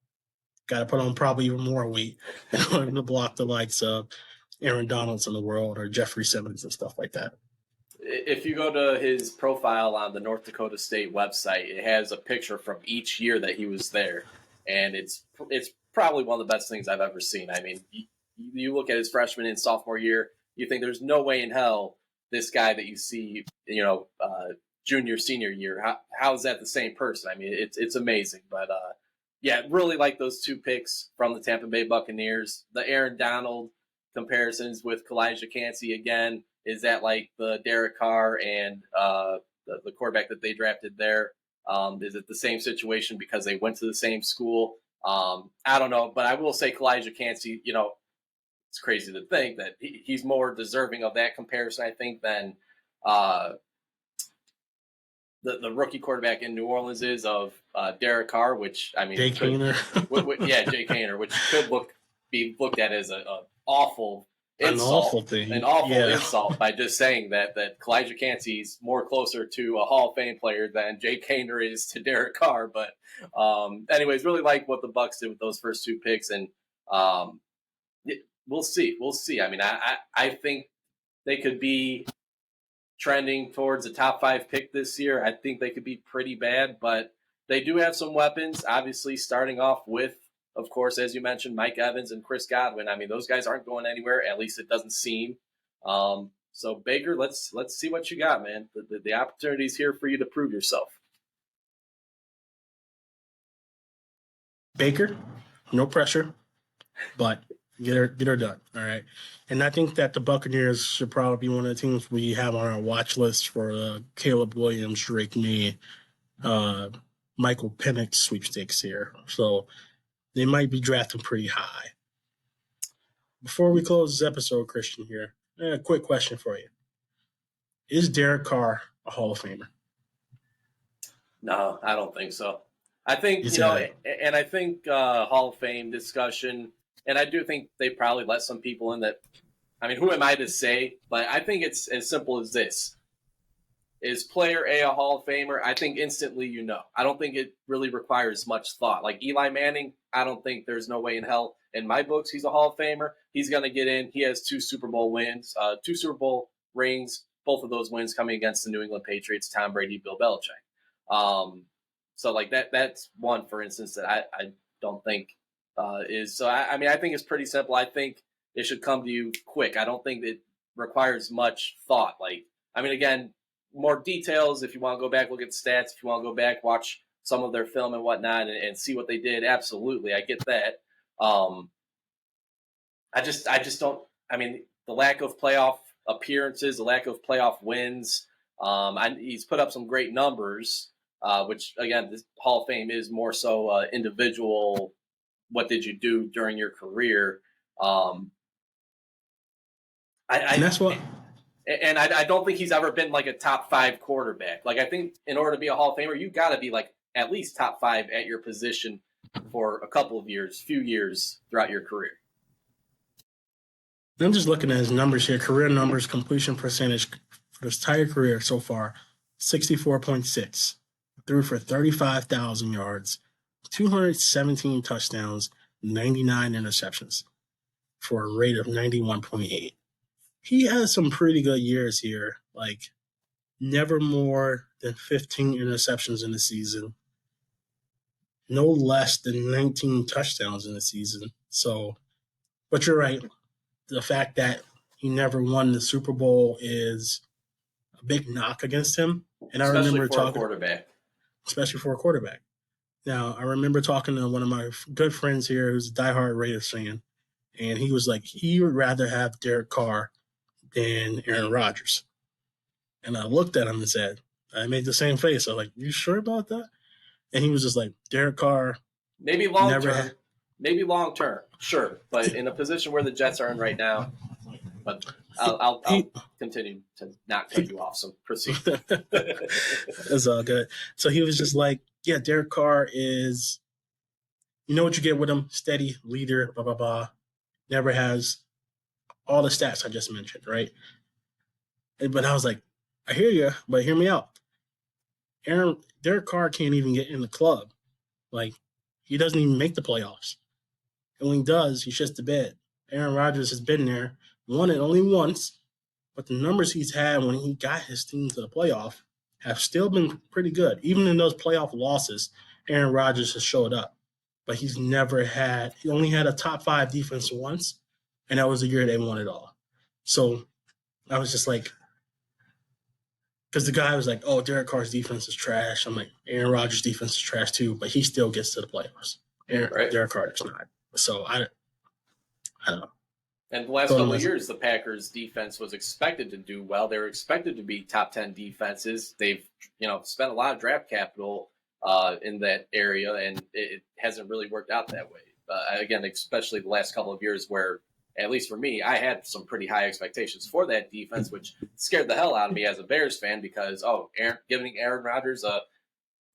Got to put on probably even more weight in order to block the likes of Aaron Donalds in the world or Jeffrey Simmons and stuff like that. If you go to his profile on the North Dakota State website, it has a picture from each year that he was there. And it's probably one of the best things I've ever seen. I mean, you look at his freshman and sophomore year, you think there's no way in hell this guy that you see, junior, senior year, how is that the same person? I mean, it's amazing. But, really like those 2 picks from the Tampa Bay Buccaneers. The Aaron Donald comparisons with Kalijah Cansey again. Is that like the Derek Carr and the quarterback that they drafted there? Is it the same situation because they went to the same school? I don't know, but I will say Kalijah Cansey, it's crazy to think that he's more deserving of that comparison, I think, than uh, the rookie quarterback in New Orleans is of Derek Carr, which I mean, Jay Kaner. Jay Kaner, which could be looked at as an awful insult, An awful thing. an awful insult by just saying that Kalijah Cansey's more closer to a Hall of Fame player than Jay Kaner is to Derek Carr. But anyways, really like what the Bucs did with those first 2 picks, and we'll see. We'll see. I mean, I think they could be trending towards a top 5 pick this year. I think they could be pretty bad, but they do have some weapons, obviously starting off with, of course, as you mentioned, Mike Evans and Chris Godwin. I mean, those guys aren't going anywhere. At least it doesn't seem. So Baker, let's see what you got, man. The opportunity's here for you to prove yourself. Baker, no pressure, but get her done. All right. And I think that the Buccaneers should probably be one of the teams we have on our watch list for Caleb Williams, Drake May, Michael Penix sweepstakes here. So they might be drafting pretty high. Before we close this episode, Christian, here, a quick question for you. Is Derek Carr a Hall of Famer? No, I don't think so. I think, and I think Hall of Fame discussion, and I do think they probably let some people in that, I mean, who am I to say? But I think it's as simple as this. Is player A Hall of Famer? I think instantly I don't think it really requires much thought. Like Eli Manning, I don't think there's no way in hell. In my books, he's a Hall of Famer. He's going to get in. He has 2 Super Bowl wins, 2 Super Bowl rings, both of those wins coming against the New England Patriots, Tom Brady, Bill Belichick. So like that's one, for instance, that I don't think is. So, I mean, I think it's pretty simple. I think it should come to you quick. I don't think it requires much thought. Like, I mean, again, more details if you want to go back, look at the stats. If you want to go back, watch some of their film and whatnot and see what they did. Absolutely. I get that. I just don't, I mean, the lack of playoff appearances, the lack of playoff wins. He's put up some great numbers, which again, this Hall of Fame is more so individual. What did you do during your career? And that's what. And I don't think he's ever been like a top 5 quarterback. Like, I think in order to be a Hall of Famer, you got to be like at least top 5 at your position for a couple of years, few years throughout your career. I'm just looking at his numbers here. Career numbers, completion percentage for his entire career so far, 64.6. Threw for 35,000 yards, 217 touchdowns, 99 interceptions for a rate of 91.8. He has some pretty good years here, like never more than 15 interceptions in the season, no less than 19 touchdowns in the season. So, but you're right. The fact that he never won the Super Bowl is a big knock against him. And especially I remember talking, quarterback. Especially for a quarterback. Now, I remember talking to one of my good friends here who's a diehard Raiders fan, and he was like, he would rather have Derek Carr than Aaron Rodgers. And I looked at him and said, I made the same face. I was like, you sure about that? And he was just like, Derek Carr. Maybe long term. Maybe long term, sure. But in a position where the Jets are in right now, but I'll continue to not cut you off, so proceed. That's all good. So he was just like, yeah, Derek Carr is, you know what you get with him? Steady, leader, blah, blah, blah. Never has all the stats I just mentioned, right? But I was like, I hear you, but hear me out. Derek Carr can't even get in the club. Like, he doesn't even make the playoffs. And when he does, he shits the bed. Aaron Rodgers has been there, won it only once, but the numbers he's had when he got his team to the playoff have still been pretty good. Even in those playoff losses, Aaron Rodgers has showed up. But he only had a top 5 defense once, and that was the year they won it all. So I was just like, because the guy was like, oh, Derek Carr's defense is trash. I'm like, Aaron Rodgers' defense is trash too, but he still gets to the playoffs. Derek Carr does not. So I don't know. And the last Told couple him of as years, the Packers defense was expected to do well. They were expected to be top 10 defenses. They've, spent a lot of draft capital in that area, and it hasn't really worked out that way. Again, especially the last couple of years where, at least for me, I had some pretty high expectations for that defense, which scared the hell out of me as a Bears fan because, giving Aaron Rodgers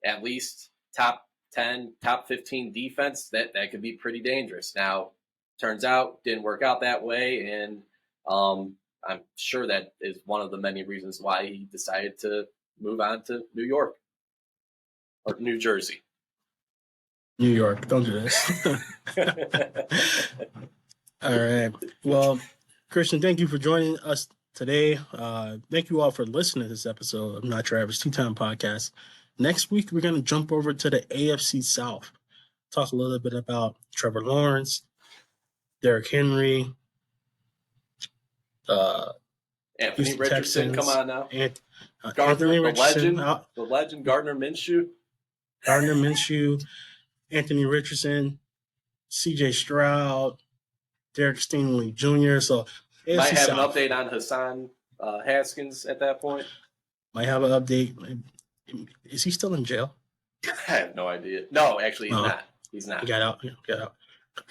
at least top 10, top 15 defense, that could be pretty dangerous. Now, turns out didn't work out that way, and I'm sure that is one of the many reasons why he decided to move on to New York or New Jersey. New York. Don't do this. All right. Well, Christian, thank you for joining us today. Thank you all for listening to this episode of Not Travis Tea Time Podcast. Next week, we're going to jump over to the AFC South, talk a little bit about Trevor Lawrence, Derrick Henry, Anthony Houston Richardson, Texans, come on now. Anthony The Richardson, legend, Gardner Minshew. Anthony Richardson, C.J. Stroud, Derek Stingley Jr. So AFC Might have South. an update on Hassan Haskins at that point. Might have an update. Is he still in jail? I have no idea. No, actually, he's not. He's not. He got out.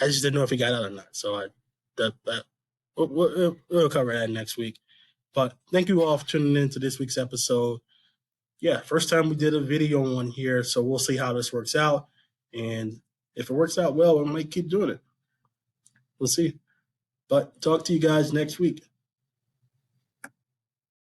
I just didn't know if he got out or not. So we'll cover that next week. But thank you all for tuning in to this week's episode. Yeah, first time we did a video one here, so we'll see how this works out. And if it works out well, we might keep doing it. We'll see. But talk to you guys next week.